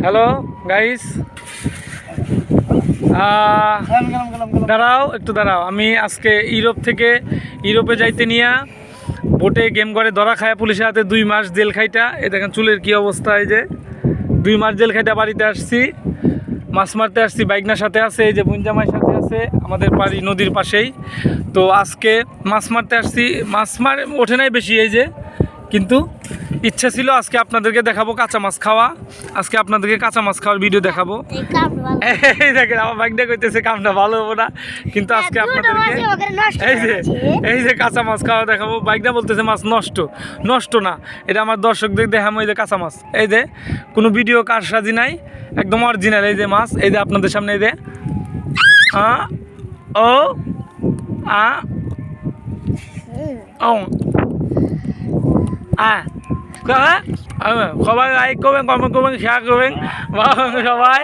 Hello guys, একটু দাঁড়াও। আমি আজকে ইউরোপে যাইতে নিয়ে বোটে গেম করে ধরা খায় পুলিশের হাতে 2 মাস জেল খাইটা। এই দেখেন চুলের কি অবস্থা। এই যে 2 মাস জেল খাইটা বাড়িতে আসছি, মাছ মারতে আসছি। বাইকনার সাথে আছে, এই যে বুঞ্জামাইয়ের সাথে আছে, আমাদের বাড়ি নদীর পাশেই। তো আজকে মাছ মারতে আসছি, মাছ ওঠে নাই বেশি, এই যে। কিন্তু ইচ্ছা ছিল আজকে আপনাদেরকে দেখাবো কাঁচা মাছ খাওয়া। আজকে আপনাদেরকে কাঁচা মাছ খাওয়ার ভিডিও দেখাবো। এই দেখেন আমার বাইকটা কইতেছে কামটা ভালো হবো না, কিন্তু আজকে আপনাদেরকে এই যে কাঁচা মাছ খাওয়া দেখাবো। বাইকটা বলতেছে মাছ নষ্ট না, এটা আমার দর্শকদের দেখাবো। এই যে কাঁচা মাছ, এই যে কোনো ভিডিও কারসাজি নাই, একদম অরিজিনাল। এই যে মাছ, এই যে আপনাদের সামনে, এই যে ও সবাই লাইক করবেন, কমেন্ট করবেন, শেয়ার করবেন সবাই।